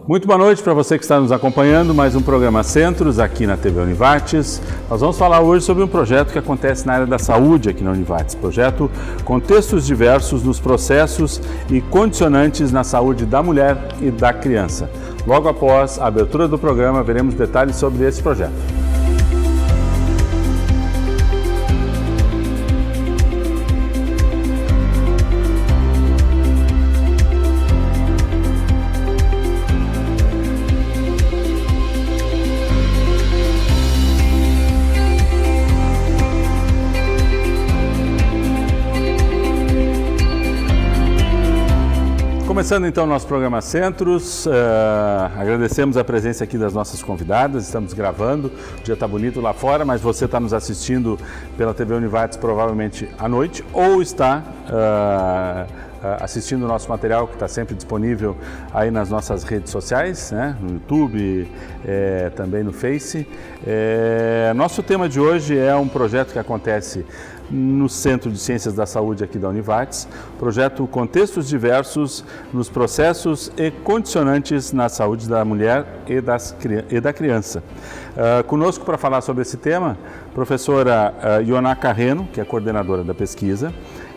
Muito boa noite para você que está nos acompanhando, mais um programa Centros aqui na TV Univates. Nós vamos falar hoje sobre um projeto que acontece na área da saúde aqui na Univates, projeto Contextos Diversos nos Processos e Condicionantes na Saúde da Mulher e da Criança. Logo após a abertura do programa, veremos detalhes sobre esse projeto. Começando então o nosso programa Centros, agradecemos a presença aqui das nossas convidadas, estamos gravando, o dia está bonito lá fora, mas você está nos assistindo pela TV Univates provavelmente à noite ou está assistindo o nosso material que está sempre disponível aí nas nossas redes sociais, né? No YouTube, também no Face. Nosso tema de hoje é um projeto que acontece no Centro de Ciências da Saúde aqui da Univates, projeto Contextos Diversos nos Processos e Condicionantes na Saúde da Mulher e da Criança. Conosco para falar sobre esse tema, professora Ioná Carreno, que é coordenadora da pesquisa,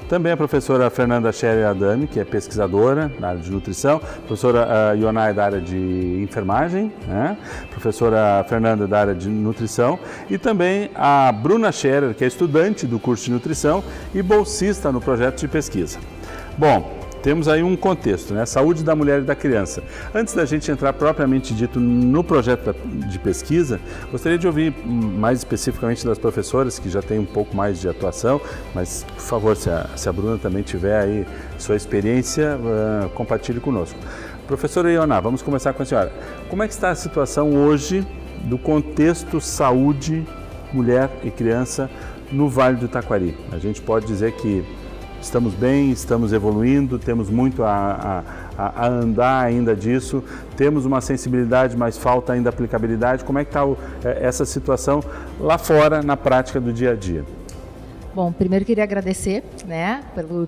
também a professora Fernanda Scherer Adami, que é pesquisadora na área de nutrição, professora Ioná é da área de enfermagem, né? Professora Fernanda da área de nutrição e também a Bruna Scherer, que é estudante do curso de nutrição e bolsista no projeto de pesquisa. Bom, temos aí um contexto, né? Saúde da mulher e da criança. Antes da gente entrar propriamente dito no projeto de pesquisa, gostaria de ouvir mais especificamente das professoras que já têm um pouco mais de atuação, mas, por favor, se a Bruna também tiver aí sua experiência, compartilhe conosco. Professora Ioná, vamos começar com a senhora. Como é que está a situação hoje do contexto saúde, mulher e criança no Vale do Taquari? A gente pode dizer que estamos bem, estamos evoluindo, temos muito a andar ainda disso, temos uma sensibilidade, mas falta ainda aplicabilidade. Como é que está essa situação lá fora, na prática do dia a dia? Bom, primeiro queria agradecer, né,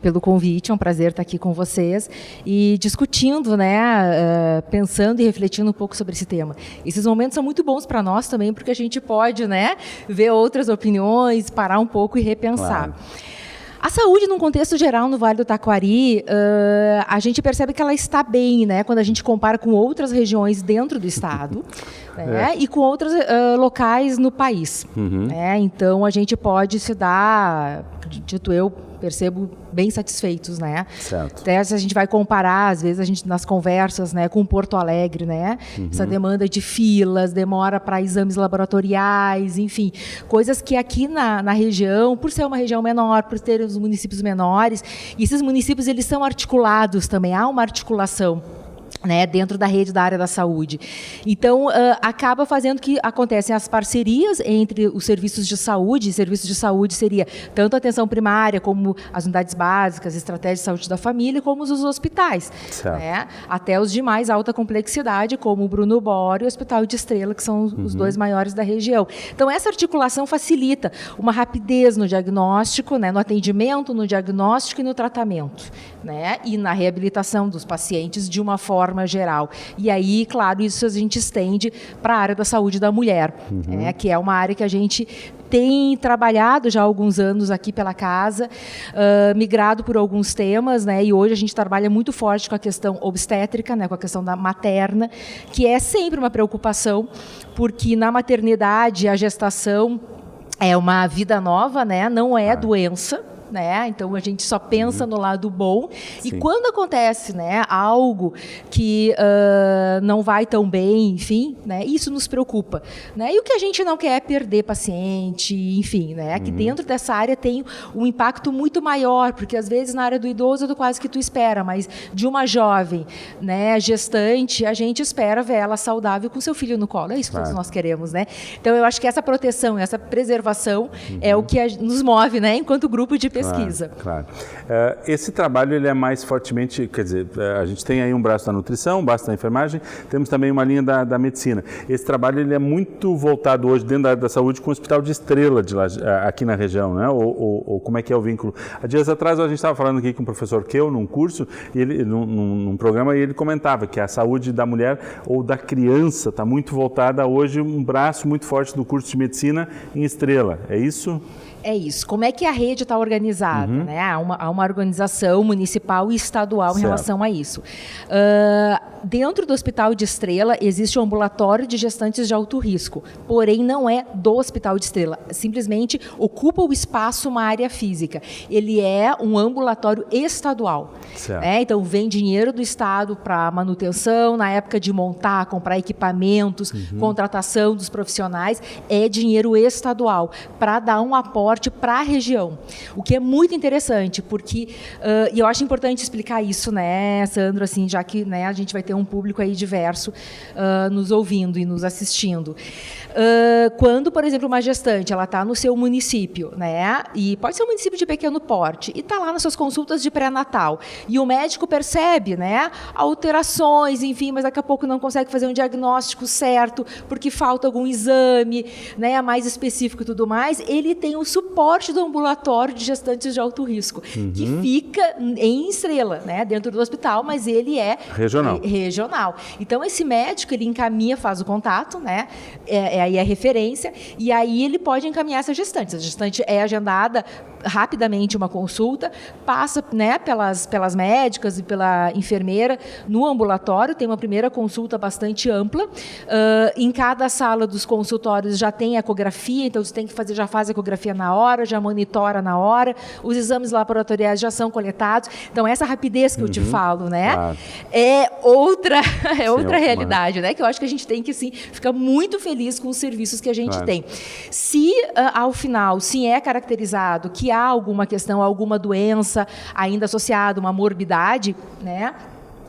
pelo convite, é um prazer estar aqui com vocês e discutindo, né, pensando e refletindo um pouco sobre esse tema. Esses momentos são muito bons para nós também, porque a gente pode, né, ver outras opiniões, parar um pouco e repensar. Claro. A saúde, num contexto geral, no Vale do Taquari, a gente percebe que ela está bem, né, quando a gente compara com outras regiões dentro do estado, né, e com outros locais no país. Né, então, a gente pode se dar, dito eu, percebo, bem satisfeitos, né? Certo. Até se a gente vai comparar, às vezes, a gente nas conversas, né, com Porto Alegre, né? Essa demanda de filas, demora para exames laboratoriais, enfim, coisas que aqui na região, por ser uma região menor, por ter os municípios menores, e esses municípios, eles são articulados também, há uma articulação, né, dentro da rede da área da saúde. Então, acaba fazendo que acontecem as parcerias entre os serviços de saúde. Serviços de saúde seria tanto a atenção primária, como as unidades básicas, estratégias de saúde da família, como os hospitais. Né, até os de mais alta complexidade, como o Bruno Boro e o Hospital de Estrela, que são os dois maiores da região. Então, essa articulação facilita uma rapidez no diagnóstico, né, no atendimento, no diagnóstico e no tratamento, né, e na reabilitação dos pacientes de uma forma geral. E aí, claro, isso a gente estende para a área da saúde da mulher, né, que é uma área que a gente tem trabalhado já há alguns anos aqui pela casa, migrado por alguns temas, né, e hoje a gente trabalha muito forte com a questão obstétrica, né, com a questão da materna, que é sempre uma preocupação, porque na maternidade a gestação é uma vida nova, né, não é doença. Né? Então a gente só pensa no lado bom. Sim. E quando acontece, né, algo que não vai tão bem, enfim, né, isso nos preocupa, né? E o que a gente não quer é perder paciente, enfim, né? Que dentro dessa área tem um impacto muito maior, porque às vezes na área do idoso é do quase que tu espera, mas de uma jovem, né, gestante, a gente espera ver ela saudável com seu filho no colo. É isso que todos nós queremos, né? Então eu acho que essa proteção, essa preservação é o que nos move, né, enquanto grupo de pesquisa. Claro. Esse trabalho ele é mais fortemente, quer dizer, a gente tem aí um braço da nutrição, um braço da enfermagem, temos também uma linha da medicina. Esse trabalho ele é muito voltado hoje dentro da área da saúde com o Hospital de Estrela aqui na região, né? Ou como é que é o vínculo? Há dias atrás a gente estava falando aqui com o professor Keu num curso, e ele, num programa, e ele comentava que a saúde da mulher ou da criança está muito voltada hoje, um braço muito forte do curso de medicina em Estrela. É isso? É isso. Como é que a rede está organizada? Né? Há uma organização municipal e estadual em relação a isso. Dentro do Hospital de Estrela existe um ambulatório de gestantes de alto risco, porém não é do Hospital de Estrela, simplesmente ocupa o espaço uma área física. Ele é um ambulatório estadual. Né? Então vem dinheiro do Estado para manutenção, na época de montar, comprar equipamentos, contratação dos profissionais, é dinheiro estadual para dar um aporte para a região. O que é muito interessante, porque, e eu acho importante explicar isso, né, Sandro, assim, já que, né, a gente vai ter um público aí diverso nos ouvindo e nos assistindo. Quando, por exemplo, uma gestante, ela está no seu município, né, e pode ser um município de pequeno porte, e está lá nas suas consultas de pré-natal, e o médico percebe, né, alterações, enfim, mas daqui a pouco não consegue fazer um diagnóstico certo, porque falta algum exame, né, mais específico e tudo mais, ele tem o suporte do ambulatório de gestantes de alto risco, que fica em Estrela, né, dentro do hospital, mas ele é regional. Então, esse médico, ele encaminha, faz o contato, né, aí é referência, e aí ele pode encaminhar essa gestante. A gestante é agendada rapidamente uma consulta, passa, né, pelas médicas e pela enfermeira no ambulatório, tem uma primeira consulta bastante ampla. Em cada sala dos consultórios já tem ecografia, então você tem que fazer, já faz a ecografia na hora, já monitora na hora, os exames laboratoriais já são coletados. Então, essa rapidez que eu te falo, né, é outra realidade, né, que eu acho que a gente tem que, sim, ficar muito feliz com os serviços que a gente tem. Se, ao final, se é caracterizado que há alguma questão, alguma doença ainda associada, uma morbidade, né,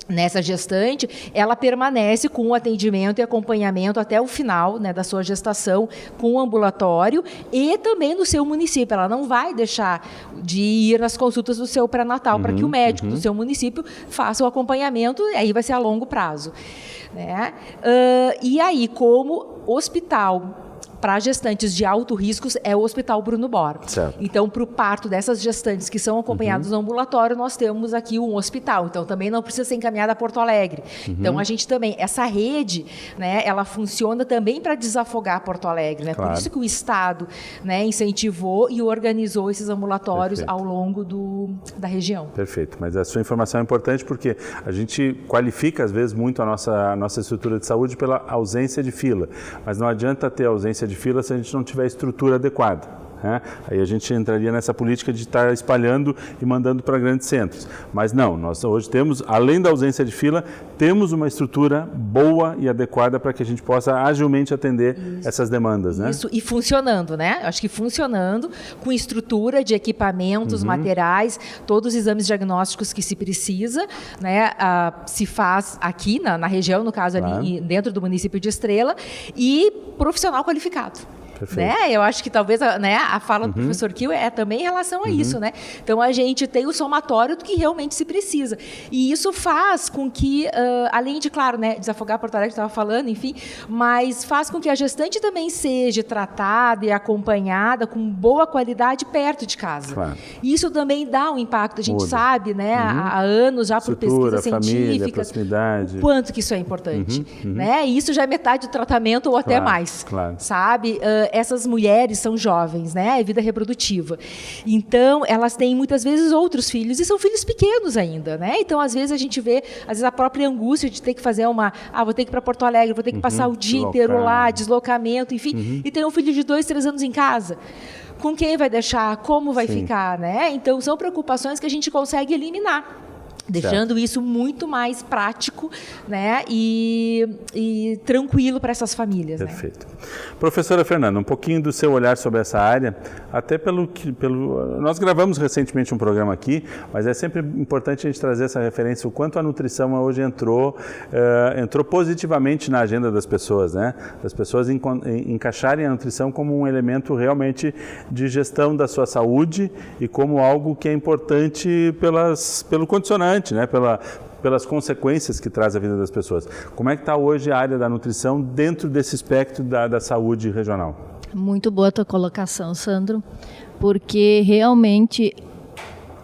nessa gestante, ela permanece com o atendimento e acompanhamento até o final, né, da sua gestação com o ambulatório e também no seu município. Ela não vai deixar de ir nas consultas do seu pré-natal para que o médico do seu município faça o acompanhamento, e aí vai ser a longo prazo. Né? E aí, como hospital para gestantes de alto risco é o Hospital Bruno Bor. Então, para o parto dessas gestantes que são acompanhadas no ambulatório, nós temos aqui um hospital. Então, também não precisa ser encaminhada a Porto Alegre. Então, a gente também, essa rede, né, ela funciona também para desafogar Porto Alegre. Né? Por isso que o Estado, né, incentivou e organizou esses ambulatórios ao longo da região. Perfeito. Mas a sua informação é importante porque a gente qualifica, às vezes, muito a nossa estrutura de saúde pela ausência de fila. Mas não adianta ter ausência de fila se a gente não tiver estrutura adequada. Aí a gente entraria nessa política de estar espalhando e mandando para grandes centros. Mas não, nós hoje temos, além da ausência de fila, temos uma estrutura boa e adequada para que a gente possa agilmente atender essas demandas. Né? Isso, e funcionando, né? Acho que funcionando, com estrutura de equipamentos, materiais, todos os exames diagnósticos que se precisa, né? Se faz aqui na região, no caso ali dentro do município de Estrela, e profissional qualificado. Né? Eu acho que talvez, né, a fala do professor Keu é também em relação a isso. Né? Então, a gente tem o somatório do que realmente se precisa. E isso faz com que, além de, claro, né, desafogar Porto Alegre, que estava falando, enfim, mas faz com que a gestante também seja tratada e acompanhada com boa qualidade perto de casa. E isso também dá um impacto. A gente sabe, né, há anos já por pesquisas científicas, proximidade, o quanto que isso é importante. Né? E isso já é metade do tratamento ou até mais. Sabe? Essas mulheres são jovens, né? É vida reprodutiva. Então, elas têm muitas vezes outros filhos e são filhos pequenos ainda, né? Então, às vezes a gente vê, às vezes a própria angústia de ter que fazer vou ter que ir para Porto Alegre, vou ter que passar o dia inteiro lá, deslocamento, enfim, e tem um filho de 2, 3 anos em casa. Com quem vai deixar? Como vai ficar, né? Então, são preocupações que a gente consegue eliminar. Deixando isso muito mais prático, né, e tranquilo para essas famílias. Perfeito. Né? Professora Fernanda, um pouquinho do seu olhar sobre essa área, até nós gravamos recentemente um programa aqui, mas é sempre importante a gente trazer essa referência, o quanto a nutrição hoje entrou positivamente na agenda das pessoas, né? Das pessoas encaixarem a nutrição como um elemento realmente de gestão da sua saúde e como algo que é importante pelo condicionante, né? Pelas consequências que traz a vida das pessoas. Como é que está hoje a área da nutrição dentro desse espectro da saúde regional? Muito boa a tua colocação, Sandro, porque realmente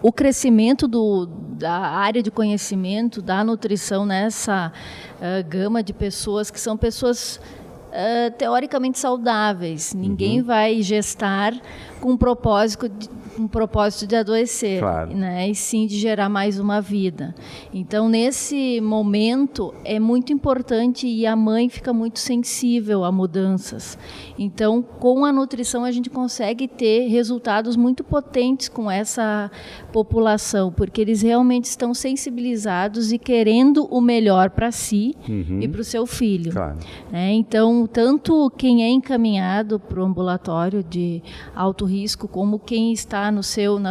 o crescimento da área de conhecimento da nutrição nessa gama de pessoas que são pessoas teoricamente saudáveis. Ninguém vai gestar com um propósito de adoecer, claro, né? E sim de gerar mais uma vida. Então, nesse momento, é muito importante e a mãe fica muito sensível a mudanças. Então, com a nutrição, a gente consegue ter resultados muito potentes com essa população, porque eles realmente estão sensibilizados e querendo o melhor para si e para o seu filho. Claro. Então, tanto quem é encaminhado para o ambulatório de alto risco, como quem está na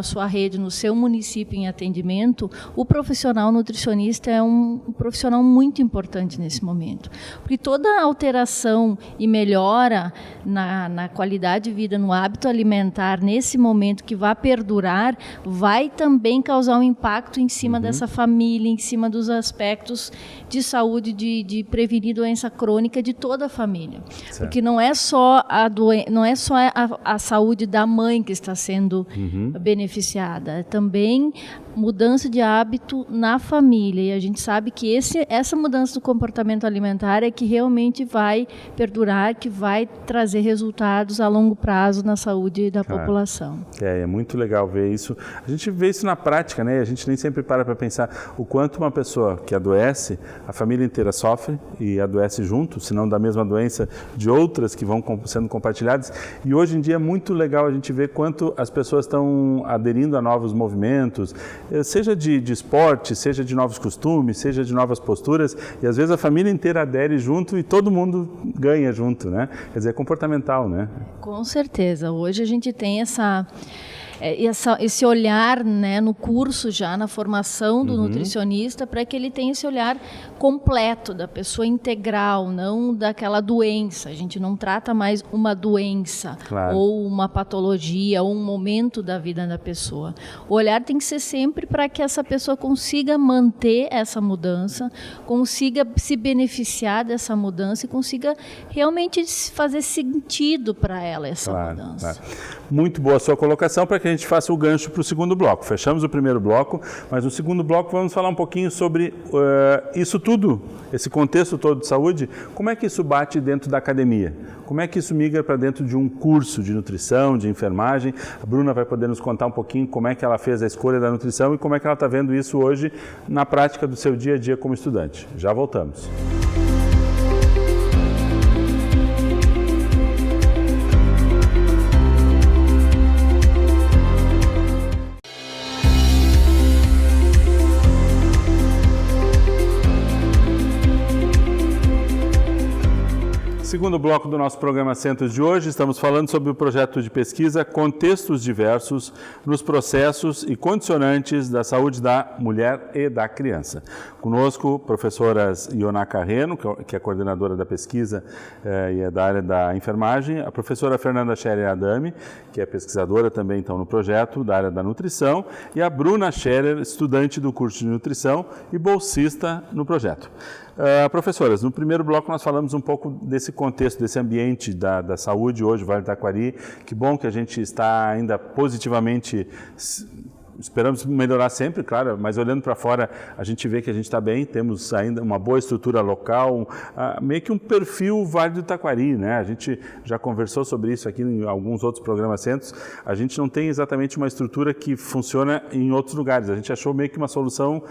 sua rede, no seu município em atendimento, o profissional nutricionista é um profissional muito importante nesse momento. Porque toda alteração e melhora na qualidade de vida, no hábito alimentar, nesse momento que vai perdurar, vai também causar um impacto em cima dessa família, em cima dos aspectos de saúde, de prevenir doença crônica de toda a família. Certo. Porque não é só a saúde da mãe que está sendo beneficiada, é também mudança de hábito na família. E a gente sabe que essa mudança do comportamento alimentar é que realmente vai perdurar, que vai trazer resultados a longo prazo na saúde da população. É muito legal ver isso. A gente vê isso na prática, né? A gente nem sempre para pensar o quanto uma pessoa que adoece, a família inteira sofre e adoece junto, se não da mesma doença, de outras que vão sendo compartilhadas. E hoje em dia é muito legal a gente ver quanto as pessoas estão aderindo a novos movimentos, seja de esporte, seja de novos costumes, seja de novas posturas, e às vezes a família inteira adere junto e todo mundo ganha junto, né? Quer dizer, é comportamental, né? Com certeza. Hoje a gente tem esse olhar, né, no curso já, na formação do nutricionista, para que ele tenha esse olhar completo da pessoa integral, não daquela doença. A gente não trata mais uma doença, claro, ou uma patologia, ou um momento da vida da pessoa. O olhar tem que ser sempre para que essa pessoa consiga manter essa mudança, consiga se beneficiar dessa mudança e consiga realmente fazer sentido para ela essa mudança. Claro. Muito boa a sua colocação, para que a gente faça o gancho para o segundo bloco. Fechamos o primeiro bloco, mas no segundo bloco vamos falar um pouquinho sobre isso tudo, esse contexto todo de saúde, como é que isso bate dentro da academia? Como é que isso migra para dentro de um curso de nutrição, de enfermagem? A Bruna vai poder nos contar um pouquinho como é que ela fez a escolha da nutrição e como é que ela está vendo isso hoje na prática do seu dia a dia como estudante. Já voltamos. Segundo bloco do nosso programa Centros de hoje, estamos falando sobre o projeto de pesquisa Contextos Diversos nos Processos e Condicionantes da Saúde da Mulher e da Criança. Conosco, professoras Ioná Carreno, que é a coordenadora da pesquisa e é da área da enfermagem, a professora Fernanda Scherer Adami, que é pesquisadora também então no projeto da área da nutrição, e a Bruna Scherer, estudante do curso de nutrição e bolsista no projeto. Professoras, no primeiro bloco nós falamos um pouco desse contexto, desse ambiente da saúde hoje, Vale do Taquari. Que bom que a gente está ainda positivamente, esperamos melhorar sempre, claro, mas olhando para fora a gente vê que a gente está bem, temos ainda uma boa estrutura local, meio que um perfil Vale do Taquari, né? A gente já conversou sobre isso aqui em alguns outros programas centros, a gente não tem exatamente uma estrutura que funciona em outros lugares, a gente achou meio que uma solução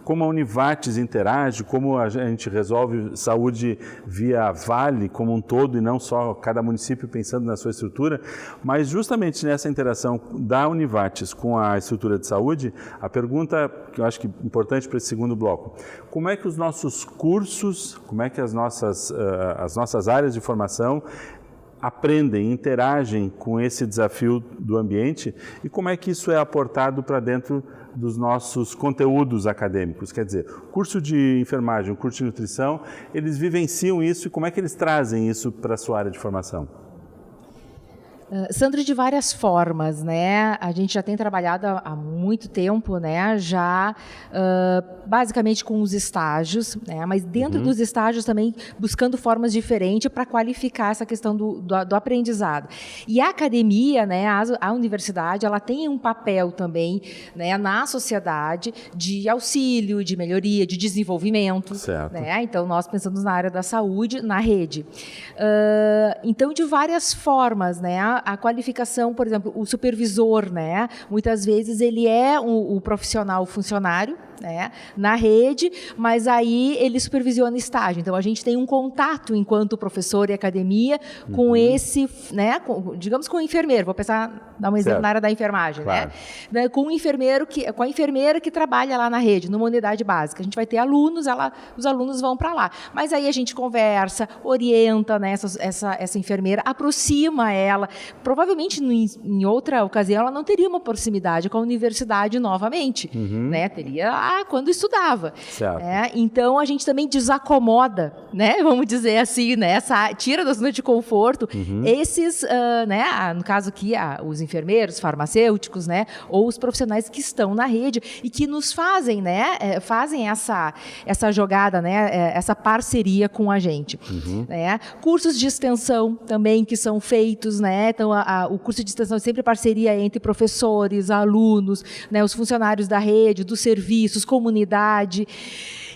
como a Univates interage, como a gente resolve saúde via Vale como um todo e não só cada município pensando na sua estrutura, mas justamente nessa interação da Univates com a estrutura de saúde, a pergunta que eu acho que é importante para esse segundo bloco, como é que os nossos cursos, como é que as nossas áreas de formação aprendem, interagem com esse desafio do ambiente e como é que isso é aportado para dentro dos nossos conteúdos acadêmicos? Quer dizer, curso de enfermagem, curso de nutrição, eles vivenciam isso e como é que eles trazem isso para a sua área de formação? Sandro, de várias formas, né? A gente já tem trabalhado há muito tempo, né? Já basicamente com os estágios, né? Mas dentro dos estágios também buscando formas diferentes para qualificar essa questão do aprendizado. E a academia, né? A universidade, ela tem um papel também, né? Na sociedade de auxílio, de melhoria, de desenvolvimento, certo. Né? Então nós pensamos na área da saúde, na rede. Então de várias formas, né? A qualificação, por exemplo, o supervisor, né? Muitas vezes ele é o profissional funcionário, né, na rede, mas aí ele supervisiona estágio. Então, a gente tem um contato, enquanto professor e academia, com esse, né, digamos, com o enfermeiro. Vou dar um exemplo na área da enfermagem, claro. Né? Com a enfermeira que trabalha lá na rede, numa unidade básica. A gente vai ter alunos, os alunos vão para lá. Mas aí a gente conversa, orienta, né, essa enfermeira, aproxima ela. Provavelmente, em outra ocasião, ela não teria uma proximidade com a universidade novamente. Né? Teria quando estudava. Então, a gente também desacomoda, né? Vamos dizer assim, né? Tira da zona de conforto esses, né? No caso aqui, os enfermeiros, farmacêuticos, né? Ou os profissionais que estão na rede e que nos fazem, né? Fazem essa jogada, né? Essa parceria com a gente. Né? Cursos de extensão também que são feitos, né? Então, o curso de extensão é sempre parceria entre professores, alunos, né? Os funcionários da rede, dos serviços, comunidade.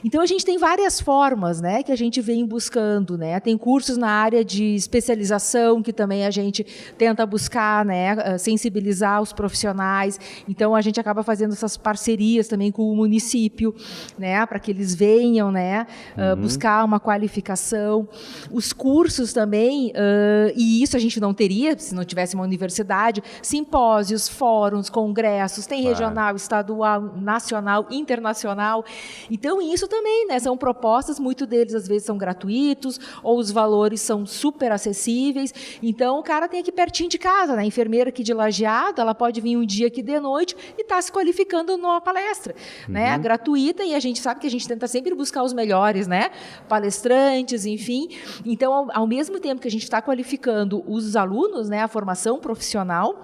Então, a gente tem várias formas, né, que a gente vem buscando, né? Tem cursos na área de especialização que também a gente tenta buscar, né, sensibilizar os profissionais. Então, a gente acaba fazendo essas parcerias também com o município, né, para que eles venham, né, buscar uma qualificação. Os cursos também, e isso a gente não teria se não tivesse uma universidade, simpósios, fóruns, congressos, tem regional, estadual, nacional, internacional. Então, isso também, né? São propostas, muitos deles às vezes são gratuitos ou os valores são super acessíveis. Então, o cara tem aqui pertinho de casa, né? A enfermeira aqui de Lajeado, ela pode vir um dia aqui de noite e estar se qualificando numa palestra, né? Gratuita, e a gente sabe que a gente tenta sempre buscar os melhores, né? Palestrantes, enfim. Então, ao mesmo tempo que a gente está qualificando os alunos, né? A formação profissional,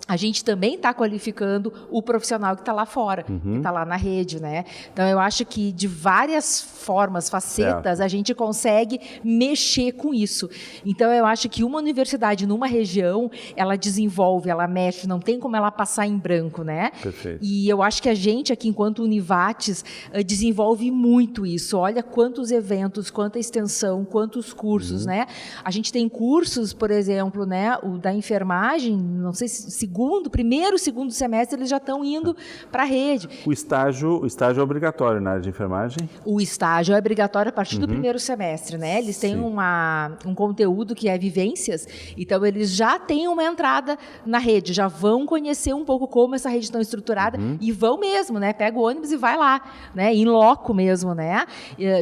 a gente também está qualificando o profissional que está lá fora, que está lá na rede, né? Então, eu acho que de várias formas, facetas, a gente consegue mexer com isso. Então, eu acho que uma universidade numa região, ela desenvolve, ela mexe, não tem como ela passar em branco, né? Perfeito. E eu acho que a gente aqui, enquanto Univates, desenvolve muito isso. Olha quantos eventos, quanta extensão, quantos cursos, né? A gente tem cursos, por exemplo, né? O da enfermagem, não sei se primeiro, segundo semestre, eles já estão indo para a rede. O estágio é obrigatório na área de enfermagem? O estágio é obrigatório a partir do primeiro semestre, né? Eles têm um conteúdo que é vivências, então eles já têm uma entrada na rede, já vão conhecer um pouco como essa rede está estruturada e vão mesmo, né? Pega o ônibus e vai lá, né? Em loco mesmo, né?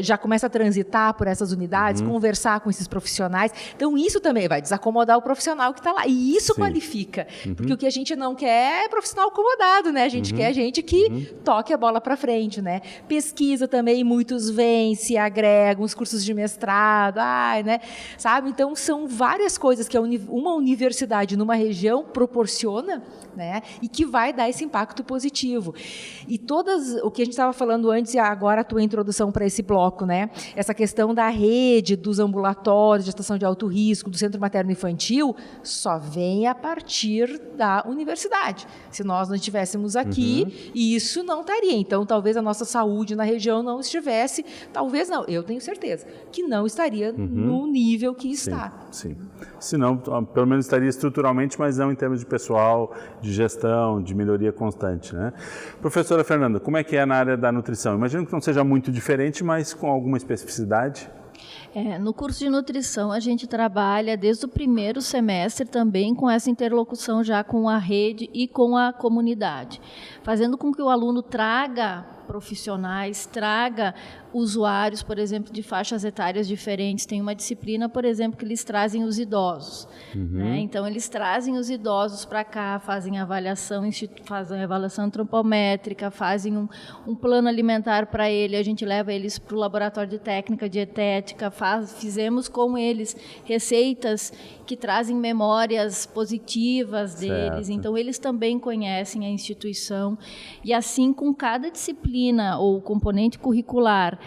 Já começa a transitar por essas unidades, conversar com esses profissionais. Então, isso também vai desacomodar o profissional que está lá. E isso qualifica, porque o que a gente não quer é profissional acomodado, né? A gente quer gente que toque a bola para frente, né? Pesquisa também, muitos vêm, se agregam, os cursos de mestrado, né? Sabe? Então, são várias coisas que uma universidade numa região proporciona, né? E que vai dar esse impacto positivo. E o que a gente estava falando antes e agora a tua introdução para esse bloco, né? Essa questão da rede, dos ambulatórios, gestação de alto risco, do centro materno-infantil, só vem a partir da da universidade. Se nós não estivéssemos aqui, isso não estaria. Então, talvez a nossa saúde na região não estivesse, talvez não, eu tenho certeza, que não estaria no nível que está. Sim. Se não, pelo menos estaria estruturalmente, mas não em termos de pessoal, de gestão, de melhoria constante, né? Professora Fernanda, como é que é na área da nutrição? Imagino que não seja muito diferente, mas com alguma especificidade? No curso de nutrição, a gente trabalha desde o primeiro semestre também com essa interlocução já com a rede e com a comunidade, fazendo com que o aluno traga profissionais, traga usuários, por exemplo, de faixas etárias diferentes. Tem uma disciplina, por exemplo, que eles trazem os idosos. Né? Então, eles trazem os idosos para cá, fazem avaliação antropométrica, fazem um plano alimentar para ele, a gente leva eles para o laboratório de técnica dietética, fizemos com eles receitas que trazem memórias positivas deles, então eles também conhecem a instituição, e assim com cada disciplina ou componente curricular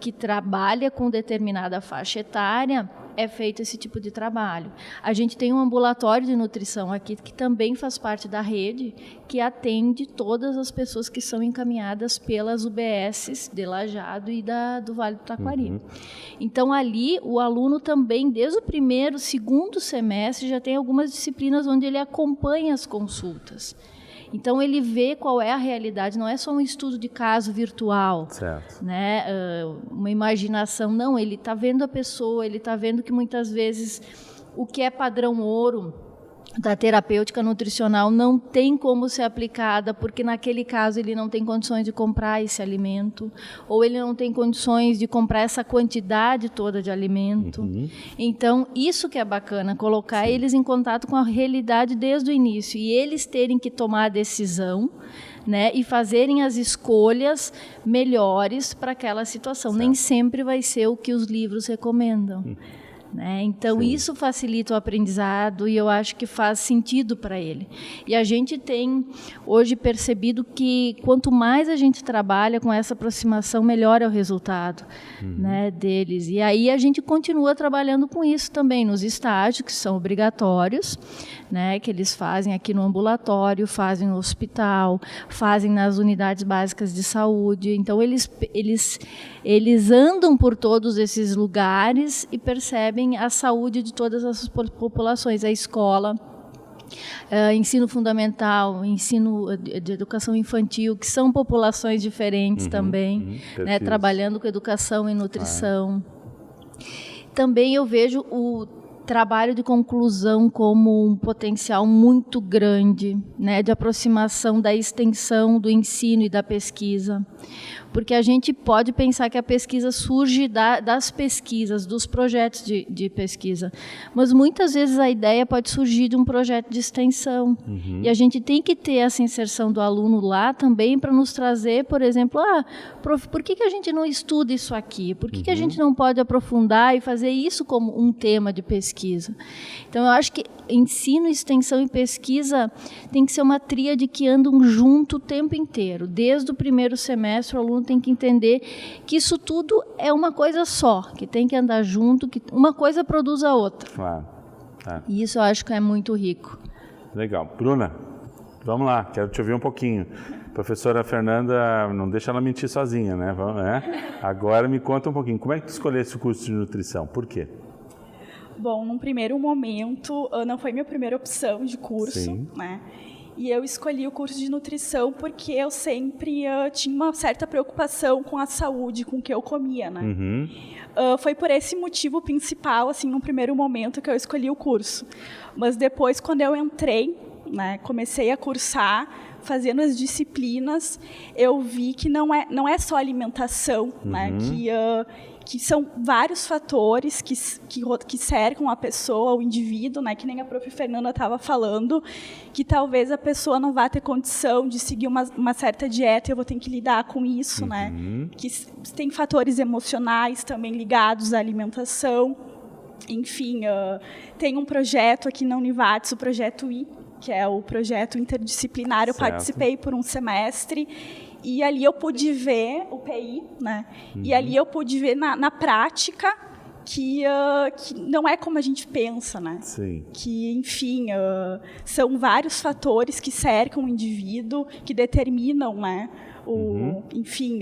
que trabalha com determinada faixa etária, é feito esse tipo de trabalho. A gente tem um ambulatório de nutrição aqui, que também faz parte da rede, que atende todas as pessoas que são encaminhadas pelas UBSs de Lajeado e do Vale do Taquari. Então, ali, o aluno também, desde o primeiro, segundo semestre, já tem algumas disciplinas onde ele acompanha as consultas. Então, ele vê qual é a realidade, não é só um estudo de caso virtual, né? Uma imaginação, não, ele está vendo a pessoa, ele está vendo que muitas vezes o que é padrão ouro da terapêutica nutricional não tem como ser aplicada, porque naquele caso ele não tem condições de comprar esse alimento, ou ele não tem condições de comprar essa quantidade toda de alimento. Então, isso que é bacana, colocar eles em contato com a realidade desde o início, e eles terem que tomar a decisão, né, e fazerem as escolhas melhores para aquela situação. Nem sempre vai ser o que os livros recomendam. Né? Então, isso facilita o aprendizado e eu acho que faz sentido para ele. E a gente tem hoje percebido que quanto mais a gente trabalha com essa aproximação, melhor é o resultado, né, deles. E aí a gente continua trabalhando com isso também nos estágios, que são obrigatórios, né, que eles fazem aqui no ambulatório, fazem no hospital, fazem nas unidades básicas de saúde. Então, eles andam por todos esses lugares e percebem a saúde de todas as populações, a escola, ensino fundamental, ensino de educação infantil, que são populações diferentes também, né, trabalhando com educação e nutrição. Também eu vejo o trabalho de conclusão como um potencial muito grande, né, de aproximação da extensão do ensino e da pesquisa. Porque a gente pode pensar que a pesquisa surge das pesquisas, dos projetos de pesquisa. Mas muitas vezes a ideia pode surgir de um projeto de extensão. E a gente tem que ter essa inserção do aluno lá também para nos trazer, por exemplo, prof, por que a gente não estuda isso aqui? Por que a gente não pode aprofundar e fazer isso como um tema de pesquisa? Então, eu acho que ensino, extensão e pesquisa tem que ser uma tríade que andam junto o tempo inteiro. Desde o primeiro semestre, o aluno tem que entender que isso tudo é uma coisa só, que tem que andar junto, que uma coisa produz a outra. Claro. E isso eu acho que é muito rico. Legal. Bruna, vamos lá, quero te ouvir um pouquinho. Professora Fernanda, não deixa ela mentir sozinha, né? Agora me conta um pouquinho, como é que tu escolhesse o curso de nutrição? Por quê? Bom, num primeiro momento, não foi minha primeira opção de curso, né? E eu escolhi o curso de nutrição porque eu sempre tinha uma certa preocupação com a saúde, com o que eu comia, né? Foi por esse motivo principal, assim, num primeiro momento, que eu escolhi o curso. Mas depois, quando eu entrei, né, comecei a cursar, fazendo as disciplinas, eu vi que não é só alimentação, né, que são vários fatores que cercam a pessoa, o indivíduo, né, que nem a prof. Fernanda estava falando, que talvez a pessoa não vá ter condição de seguir uma certa dieta, eu vou ter que lidar com isso, né, que tem fatores emocionais também ligados à alimentação. Enfim, tem um projeto aqui na Univates, o projeto I, que é o projeto interdisciplinar. Eu participei por um semestre e ali eu pude ver o PI, né? E ali eu pude ver na prática que não é como a gente pensa, né? Sim. Que, enfim, são vários fatores que cercam o indivíduo, que determinam, né? Enfim,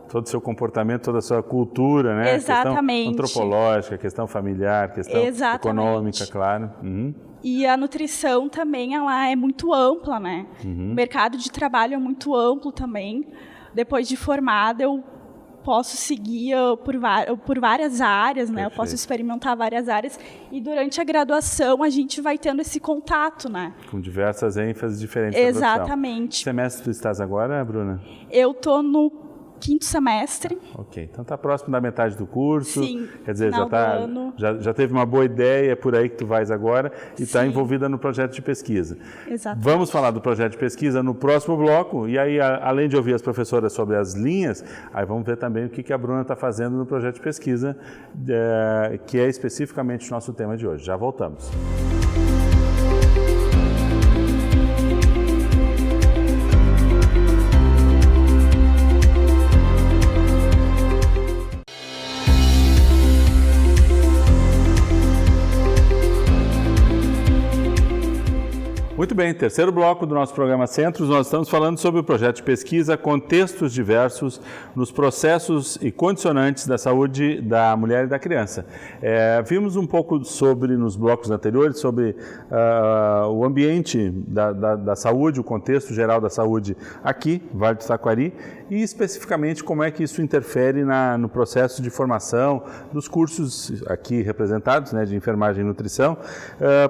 todo o seu comportamento, toda a sua cultura, né? Exatamente. A questão antropológica, a questão familiar, a questão econômica, claro. E a nutrição também, ela é muito ampla, né? O mercado de trabalho é muito amplo também. Depois de formada, eu posso seguir por várias áreas, né? Eu posso experimentar várias áreas. E durante a graduação, a gente vai tendo esse contato, né? Com diversas ênfases diferentes. Exatamente. Que semestre tu estás agora, Bruna? Eu estou no 5º semestre. Ok, então está próximo da metade do curso. Sim, quer dizer, já teve uma boa ideia por aí que tu vais agora e está envolvida no projeto de pesquisa. Exatamente. Vamos falar do projeto de pesquisa no próximo bloco e aí, além de ouvir as professoras sobre as linhas, aí vamos ver também o que a Bruna está fazendo no projeto de pesquisa, que é especificamente o nosso tema de hoje. Já voltamos. Muito bem, terceiro bloco do nosso programa Centros, nós estamos falando sobre o projeto de pesquisa Contextos Diversos nos Processos e Condicionantes da Saúde da Mulher e da Criança. Vimos um pouco nos blocos anteriores sobre o ambiente da saúde, o contexto geral da saúde aqui, Vale do Taquari, e especificamente como é que isso interfere no processo de formação dos cursos aqui representados, né, de enfermagem e nutrição.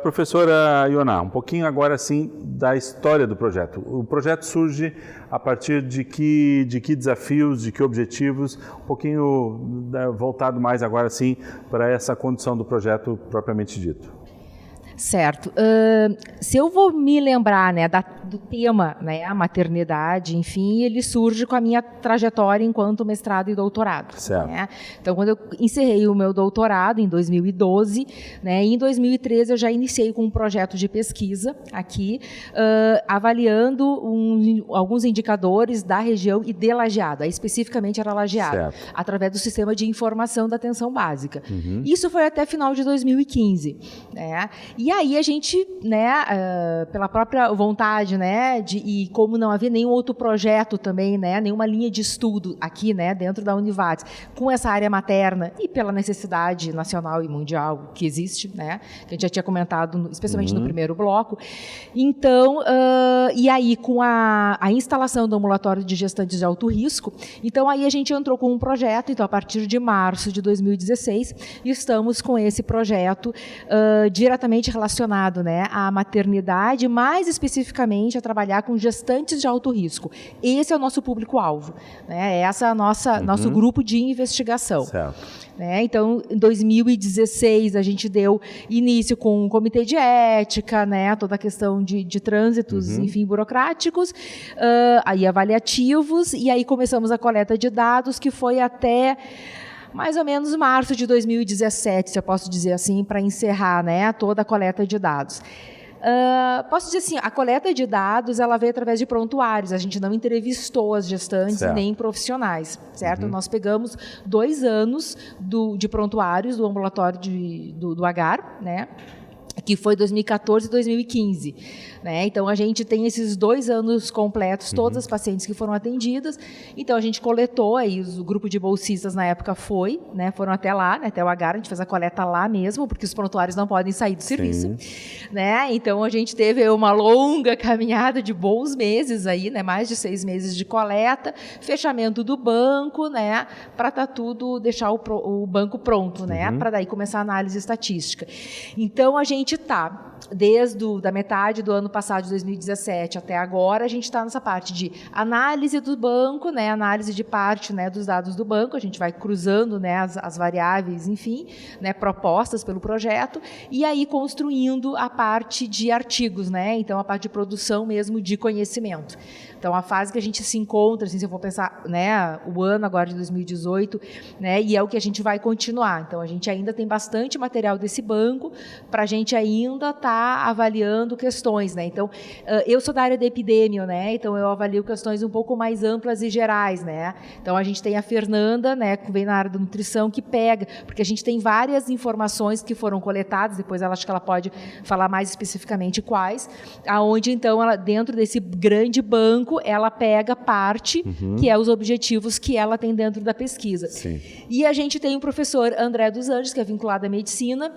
Professora Ioná, um pouquinho agora sim da história do projeto. O projeto surge a partir de que desafios, de que objetivos, um pouquinho voltado mais agora sim para essa condução do projeto propriamente dito. Certo. Se eu vou me lembrar, né, do tema, né, a maternidade, enfim, ele surge com a minha trajetória enquanto mestrado e doutorado. Certo. Né? Então, quando eu encerrei o meu doutorado em 2012, né, em 2013 eu já iniciei com um projeto de pesquisa aqui, avaliando alguns indicadores da região e de Lajeado, aí especificamente era Lajeado, certo, através do sistema de informação da atenção básica. Isso foi até final de 2015. Né? E aí a gente, né, pela própria vontade, né, e como não havia nenhum outro projeto também, né, nenhuma linha de estudo aqui, né, dentro da Univates, com essa área materna e pela necessidade nacional e mundial que existe, né, que a gente já tinha comentado, especialmente no primeiro bloco. Então, e aí com a instalação do ambulatório de gestantes de alto risco, então aí a gente entrou com um projeto, então a partir de março de 2016, estamos com esse projeto diretamente relacionado, né, à maternidade, mais especificamente a trabalhar com gestantes de alto risco. Esse é o nosso público-alvo, né? Essa é a nosso grupo de investigação. Certo. Né? Então, em 2016, a gente deu início com um comitê de ética, né? Toda a questão de trânsitos, enfim, burocráticos, aí avaliativos, e aí começamos a coleta de dados, que foi até mais ou menos março de 2017, se eu posso dizer assim, para encerrar, né, toda a coleta de dados. Posso dizer assim, a coleta de dados ela veio através de prontuários, a gente não entrevistou as gestantes, certo, nem profissionais, certo? Nós pegamos 2 anos de prontuários do ambulatório do Agar, né, que foi 2014 e 2015. Né? Então, a gente tem esses 2 anos completos, todas as pacientes que foram atendidas. Então, a gente coletou, aí o grupo de bolsistas na época né, foram até lá, né, até o Agar, a gente fez a coleta lá mesmo, porque os prontuários não podem sair do serviço. Né? Então, a gente teve uma longa caminhada de bons meses, aí, né, mais de 6 meses de coleta, fechamento do banco, né, para deixar o banco pronto, né, para daí começar a análise estatística. Então, a gente está, desde a metade do ano passado, de 2017, até agora, a gente está nessa parte de análise do banco, né, análise de parte, né, dos dados do banco, a gente vai cruzando, né, as variáveis, enfim, né, propostas pelo projeto, e aí construindo a parte de artigos, né, então a parte de produção mesmo de conhecimento. Então, a fase que a gente se encontra, assim, se eu for pensar, né, o ano agora de 2018, né, e é o que a gente vai continuar. Então, a gente ainda tem bastante material desse banco para a gente ainda está avaliando questões, né? Então, eu sou da área da epidemia, né? Então, eu avalio questões um pouco mais amplas e gerais, né? Então, a gente tem a Fernanda, né, que vem na área da nutrição, que pega, porque a gente tem várias informações que foram coletadas, depois ela acho que ela pode falar mais especificamente quais, aonde, então, ela, dentro desse grande banco, ela pega parte, que é os objetivos que ela tem dentro da pesquisa. Sim. E a gente tem o professor André dos Anjos, que é vinculado à medicina,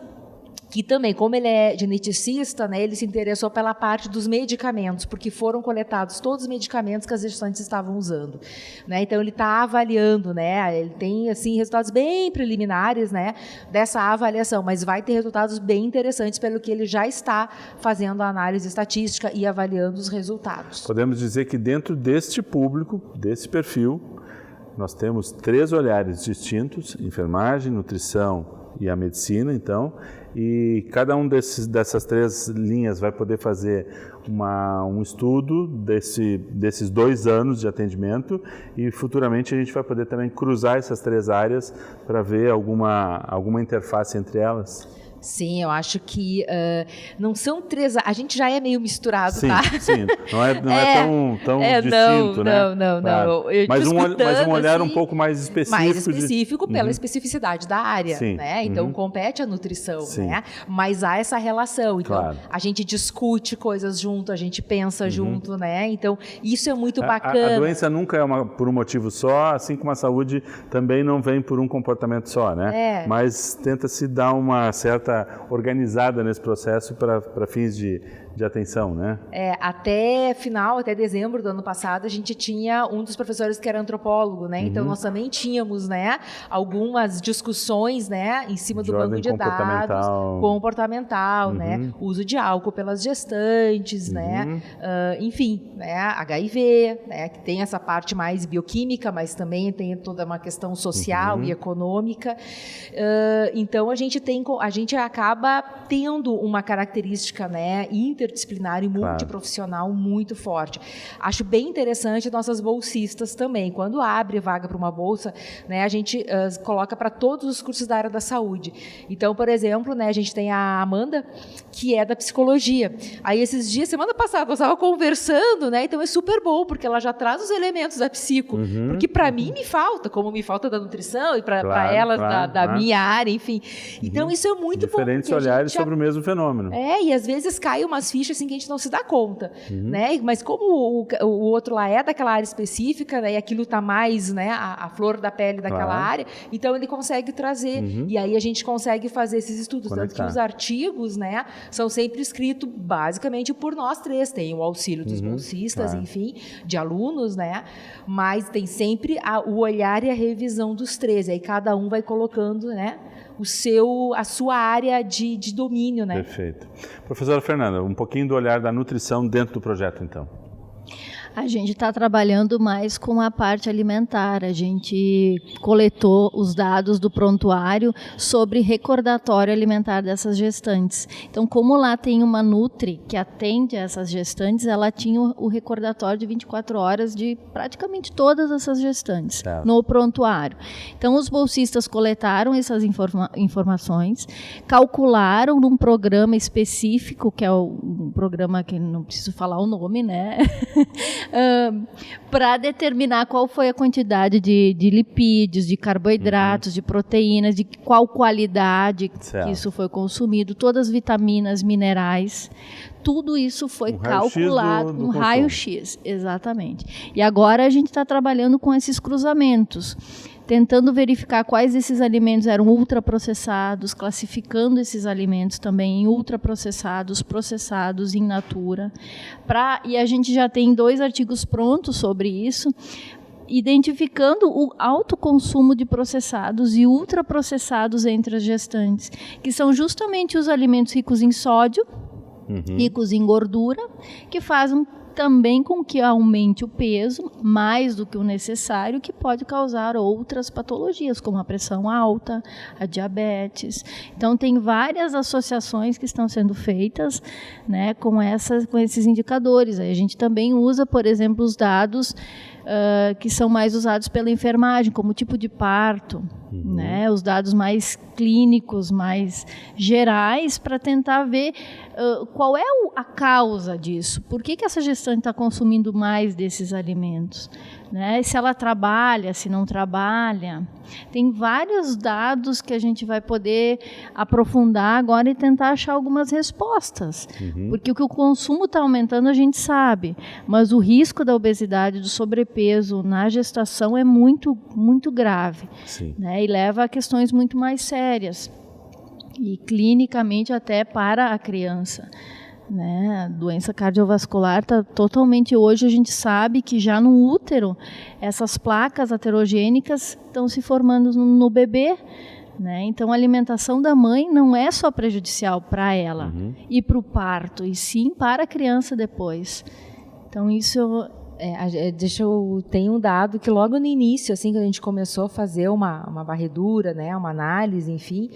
que também, como ele é geneticista, né, ele se interessou pela parte dos medicamentos, porque foram coletados todos os medicamentos que as gestantes estavam usando, né? Então ele está avaliando, né? Ele tem assim resultados bem preliminares, né, dessa avaliação, mas vai ter resultados bem interessantes pelo que ele já está fazendo a análise estatística e avaliando os resultados. Podemos dizer que dentro deste público, desse perfil, nós temos 3 olhares distintos: enfermagem, nutrição e a medicina, então, e cada um dessas 3 linhas vai poder fazer um estudo desses 2 anos de atendimento, e futuramente a gente vai poder também cruzar essas 3 áreas para ver alguma interface entre elas. Sim, eu acho que não são 3... A gente já é meio misturado, sim, tá? Sim, não é tão distinto, não, né? Não. Mas um olhar um pouco mais específico. Mais específico pela especificidade da área, sim. né? Então, compete à nutrição, né? Mas há essa relação. Então, a gente discute coisas junto, a gente pensa junto, né? Então, isso é muito bacana. A doença nunca é por um motivo só, assim como a saúde também não vem por um comportamento só, né? Mas tenta-se dar uma certa organizada nesse processo para fins de atenção, né? Até dezembro do ano passado, a gente tinha um dos professores que era antropólogo, né? Então, nós também tínhamos, né, algumas discussões, né, em cima do banco de dados comportamental, né? Uso de álcool pelas gestantes, né? Enfim, né, HIV, né, que tem essa parte mais bioquímica, mas também tem toda uma questão social e econômica. Então, a gente acaba tendo uma característica, né, interdisciplinar e multiprofissional muito forte. Acho bem interessante nossas bolsistas também. Quando abre vaga para uma bolsa, né, a gente coloca para todos os cursos da área da saúde. Então, por exemplo, né, a gente tem a Amanda, que é da psicologia. Aí, esses dias, semana passada, nós estávamos conversando, né, então é super bom, porque ela já traz os elementos da psico, porque para mim me falta, como me falta da nutrição e para elas da minha área, enfim. Então, isso é muito bom. Diferentes olhares sobre o mesmo fenômeno. E às vezes cai umas fichas assim que a gente não se dá conta, né? Mas como o outro lá é daquela área específica, né, e aquilo está mais, né, a flor da pele daquela área, então ele consegue trazer, e aí a gente consegue fazer esses estudos. Tanto que os artigos, né, são sempre escritos basicamente por nós 3, tem o auxílio dos bolsistas, enfim, de alunos, né, mas tem sempre o olhar e a revisão dos 3, aí cada um vai colocando, né, a sua área de domínio, né? Perfeito. Professora Fernanda, um pouquinho do olhar da nutrição dentro do projeto, então. A gente está trabalhando mais com a parte alimentar. A gente coletou os dados do prontuário sobre recordatório alimentar dessas gestantes. Então, como lá tem uma Nutri que atende essas gestantes, ela tinha o recordatório de 24 horas de praticamente todas essas gestantes no prontuário. Então, os bolsistas coletaram essas informações, calcularam num programa específico, que é um programa que não preciso falar o nome, né? Para determinar qual foi a quantidade de lipídios, de carboidratos, de proteínas, de qual qualidade que isso foi consumido, todas as vitaminas, minerais, tudo isso foi calculado no raio-x, exatamente. E agora a gente está trabalhando com esses cruzamentos, tentando verificar quais desses alimentos eram ultraprocessados, classificando esses alimentos também em ultraprocessados, processados, in natura. E a gente já tem 2 artigos prontos sobre isso, identificando o alto consumo de processados e ultraprocessados entre as gestantes, que são justamente os alimentos ricos em sódio, ricos em gordura, que fazem também com que aumente o peso mais do que o necessário, que pode causar outras patologias, como a pressão alta, a diabetes. Então, tem várias associações que estão sendo feitas, né, com esses indicadores. Aí a gente também usa, por exemplo, os dados que são mais usados pela enfermagem, como tipo de parto, né? Os dados mais clínicos, mais gerais, para tentar ver qual é a causa disso. Por que essa gestante está consumindo mais desses alimentos? Né? Se ela trabalha, se não trabalha. Tem vários dados que a gente vai poder aprofundar agora e tentar achar algumas respostas. Porque o que o consumo está aumentando a gente sabe, mas o risco da obesidade, do sobrepeso na gestação é muito, muito grave. Né? E leva a questões muito mais sérias. E clinicamente até para a criança. Né? A doença cardiovascular está totalmente... Hoje a gente sabe que já no útero essas placas aterogênicas estão se formando no bebê. Né? Então a alimentação da mãe não é só prejudicial para ela e para o parto, e sim para a criança depois. Então isso... Tem um dado que logo no início, assim, que a gente começou a fazer uma varredura, né, uma análise, enfim,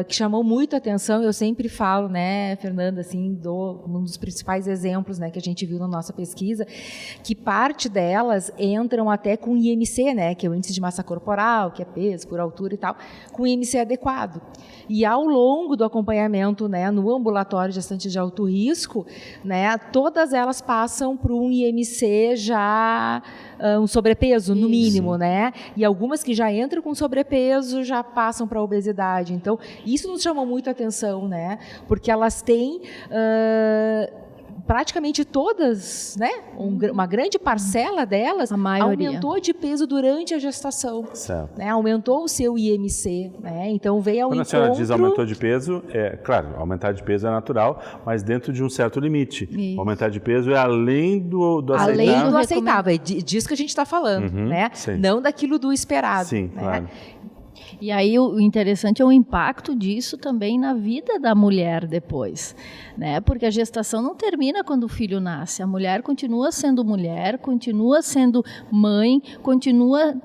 que chamou muito a atenção. Eu sempre falo, né, Fernanda, assim, um dos principais exemplos, né, que a gente viu na nossa pesquisa, que parte delas entram até com IMC, né, que é o índice de massa corporal, que é peso por altura e tal, com IMC adequado. E ao longo do acompanhamento, né, no ambulatório de gestantes de alto risco, né, todas elas passam por um IMC já um sobrepeso, no mínimo, né? E algumas que já entram com sobrepeso já passam para a obesidade. Então, isso nos chamou muito a atenção, né? Porque elas têm... praticamente todas, né, uma grande parcela delas aumentou de peso durante a gestação, né, aumentou o seu IMC, né, então veio ao encontro... Quando a senhora diz aumentou de peso, claro, aumentar de peso é natural, mas dentro de um certo limite. Aumentar de peso é além do aceitável. Além do aceitável, é disso que a gente está falando, né, não daquilo do esperado. Sim, né? Claro. E aí o interessante é o impacto disso também na vida da mulher depois, né? Porque a gestação não termina quando o filho nasce. A mulher, continua sendo mãe, continua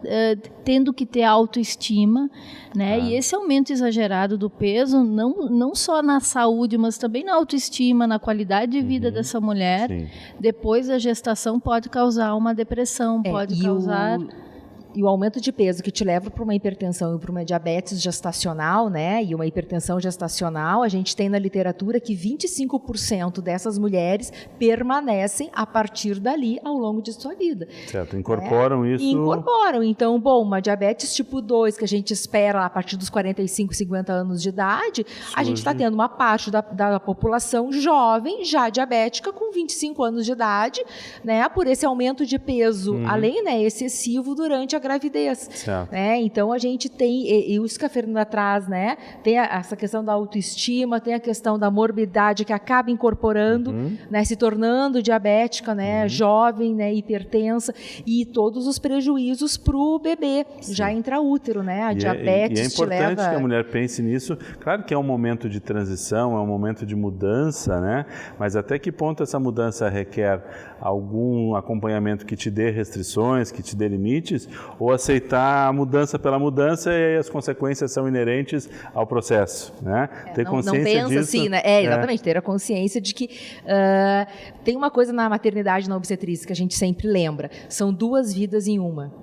tendo que ter autoestima, né? E esse aumento exagerado do peso, não só na saúde, mas também na autoestima, na qualidade de vida dessa mulher, depois da gestação pode causar uma depressão, pode causar... E o aumento de peso que te leva para uma hipertensão e para uma diabetes gestacional, né, e uma hipertensão gestacional, a gente tem na literatura que 25% dessas mulheres permanecem a partir dali ao longo de sua vida. Certo, incorporam isso... Incorporam. Então, bom, uma diabetes tipo 2, que a gente espera a partir dos 45, 50 anos de idade, a gente está tendo uma parte da população jovem, já diabética, com 25 anos de idade, né, por esse aumento de peso, além, né, excessivo durante a gravidez, né? Então a gente tem, isso que a Fernanda traz, né? Tem essa questão da autoestima, tem a questão da morbidade que acaba incorporando, né? Se tornando diabética, né? Jovem, né? Hipertensa, e todos os prejuízos para o bebê, já intraútero, né? A diabetes é importante que a mulher pense nisso. Claro que é um momento de transição, é um momento de mudança, né? Mas até que ponto essa mudança requer algum acompanhamento que te dê restrições, que te dê limites, ou aceitar a mudança pela mudança e aí as consequências são inerentes ao processo, né? Ter consciência não pensa disso, assim, né? Exatamente, ter a consciência de que tem uma coisa na maternidade, na obstetrícia, que a gente sempre lembra, são 2 vidas em uma.